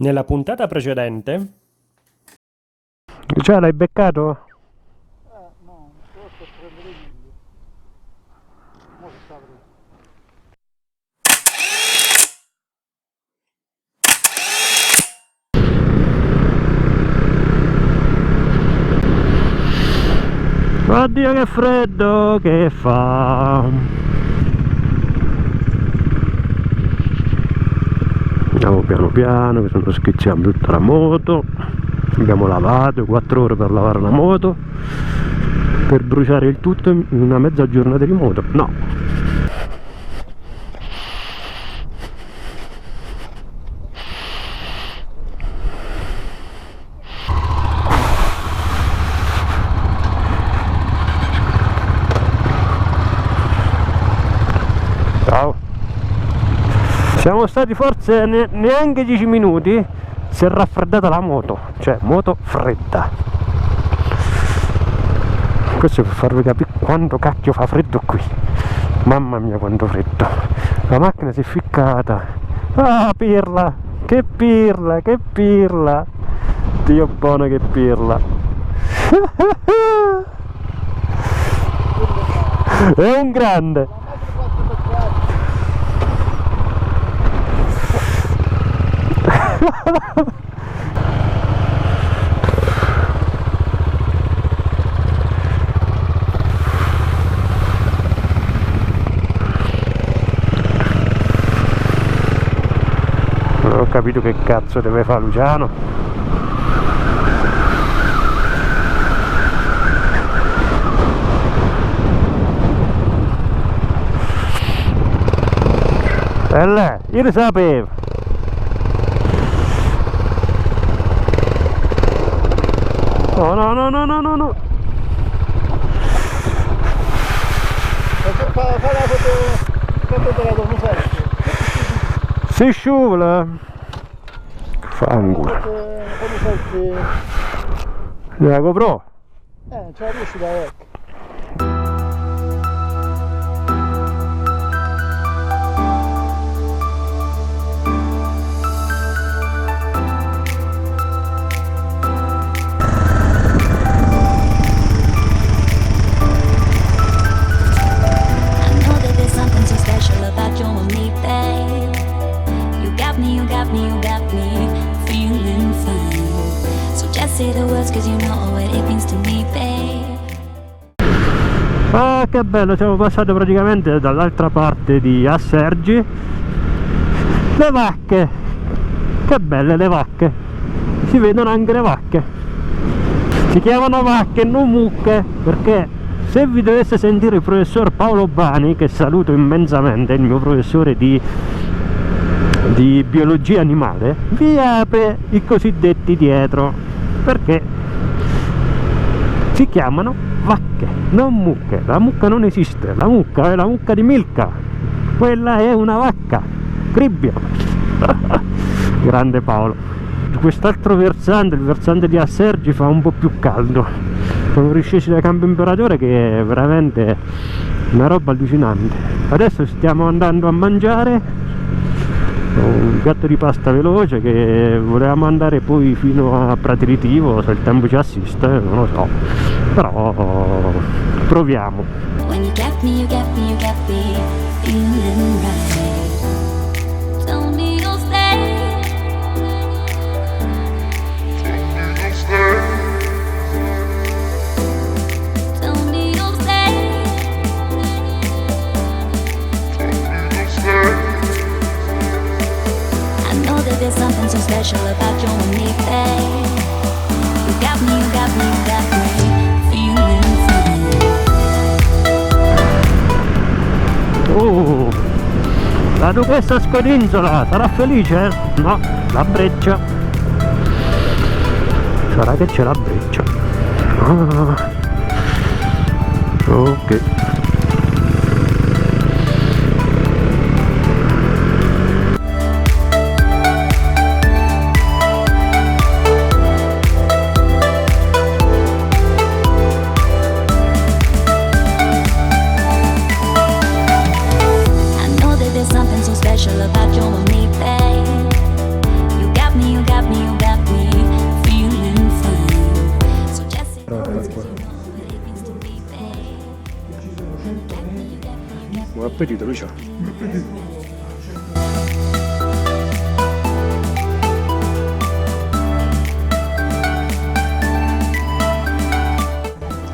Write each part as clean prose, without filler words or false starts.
Nella puntata precedente... Già l'hai beccato? No, però sto prendere il video. Mo si sta aprendo. Oddio che freddo che fa! Andiamo piano piano, che se no schizziamo tutta la moto. Abbiamo lavato 4 ore per lavare la moto, per bruciare il tutto in una mezza giornata di moto. No! Ciao! Siamo stati forse neanche 10 minuti, si è raffreddata la moto, cioè moto fredda. Questo per farvi capire quanto cacchio fa freddo qui. Mamma mia quanto freddo. La macchina si è ficcata. Ah, pirla! Che pirla, che pirla! Dio buono che pirla! È un grande! Non ho capito che cazzo deve fare Luciano. E lei, io lo sapevo. No, no, no, no, no, no, no. Fa la foto della tua musetta. Si scivola. Fanculo. Come La GoPro. ce la riesci da vecchio. Ah, che bello, siamo passati praticamente dall'altra parte di Assergi. Le vacche, che belle le vacche, si vedono anche le vacche. Si chiamano vacche, non mucche, perché se vi dovesse sentire il professor Paolo Bani, che saluto immensamente, il mio professore di biologia animale, vi apre i cosiddetti dietro, perché si chiamano vacche, non mucche. La mucca non esiste, la mucca è la mucca di Milka, quella è una vacca, cribbio. Grande Paolo. Quest'altro versante, il versante di Assergi, fa un po' più caldo. Sono riscesi da Campo Imperatore, che è veramente una roba allucinante. Adesso stiamo andando a mangiare un piatto di pasta veloce, che volevamo andare poi fino a Prati di Tivo, se il tempo ci assiste, non lo so, però proviamo. There's something so special about you and me, babe. You got me, you got me, you got me feeling fine. La duchessa scodinzola sarà felice? No, la breccia. Sarà che c'è la breccia. Ah. Ok. Something so special about you and me, babe. You got me, you got appetito, Lucia.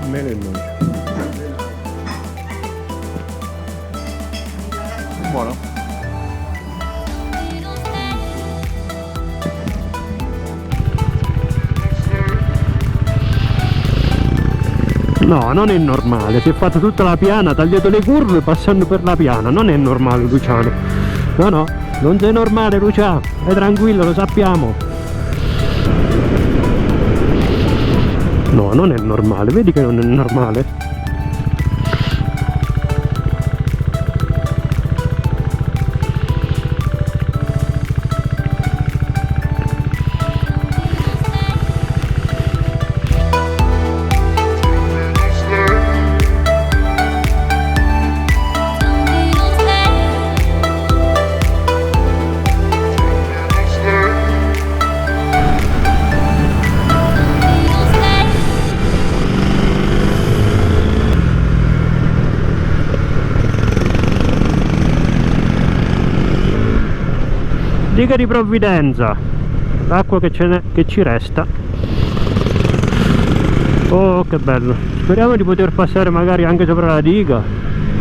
Mele e noce. Buono? No, non è normale, si è fatto tutta la piana, tagliato le curve passando per la piana, non è normale Luciano. No, no, non sei normale Luciano, è tranquillo, lo sappiamo. No, non è normale, vedi che non è normale. Diga di Provvidenza, l'acqua che ci resta. Oh, che bello, speriamo di poter passare magari anche sopra la diga,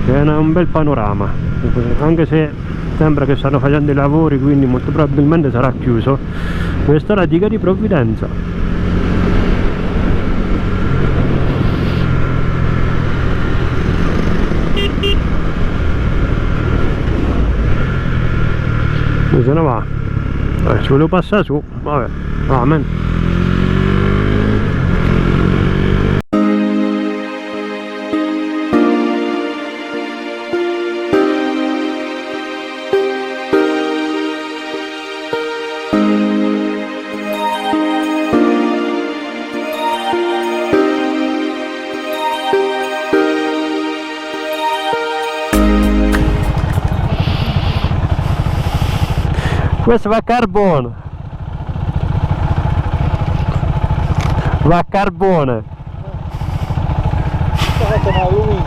che è un bel panorama, anche se sembra che stanno facendo i lavori, quindi molto probabilmente sarà chiuso. Questa è la diga di Provvidenza. Se ne va, ci volevo passare su, vabbè, amen. Questo va a carbone. Va a carbone. Questa è alluminio.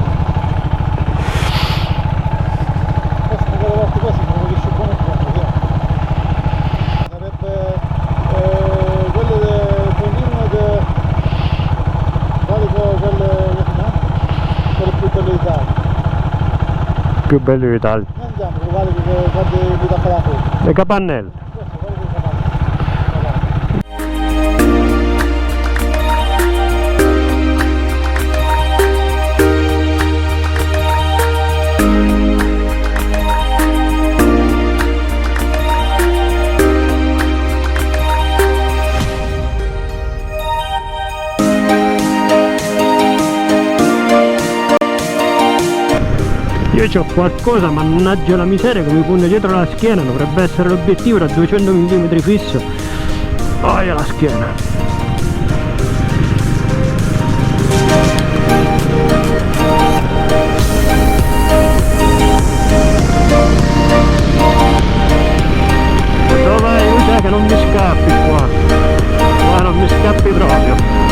Questa è una quasi come riesce buono a sarebbe quelle del Provvidenza quelle più belle d'Italia. Più bello d'Italia. Andiamo, uguali che quando mi dà la foto. Le capannelle. Io c'ho qualcosa, mannaggia la miseria, che mi pugna dietro la schiena, dovrebbe essere l'obiettivo da 200 mm fisso. Aia la schiena. Dove vai? Usa che non mi scappi qua. Qua non mi scappi proprio.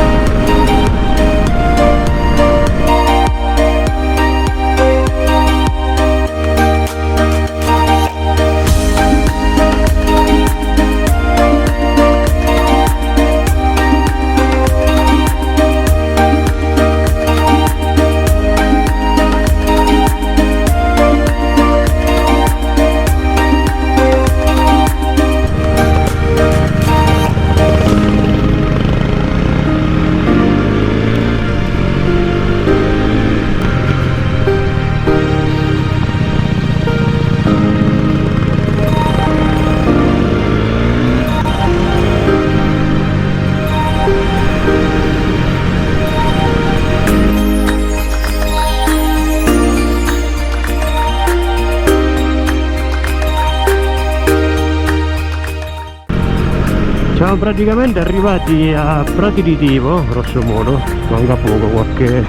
Siamo praticamente arrivati a Prati di Tivo, grosso modo, manca poco, qualche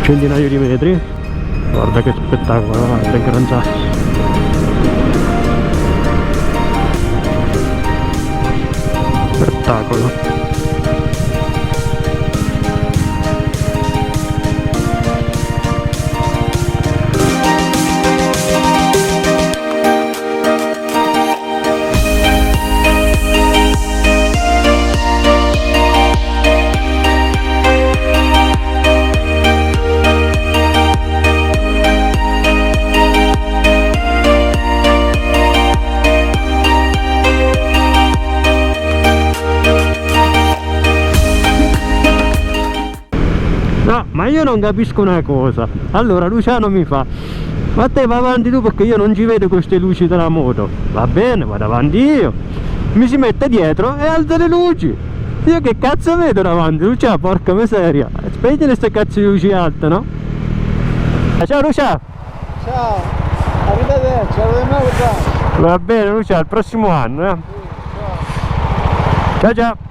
centinaio di metri. Guarda che spettacolo, guarda che gran sasso. Spettacolo. non capisco una cosa. Allora Luciano mi fa: ma te va avanti tu perché io non ci vedo queste luci della moto. Va bene, vado avanti io. Mi si mette dietro e alza le luci. Io che cazzo vedo davanti? Lucia, porca miseria. Spegni queste cazzo di luci alte, no? Ciao Lucia. Ciao, arrivederci, alla nuova. Va bene Lucia, al prossimo anno, eh. Ciao. Ciao ciao.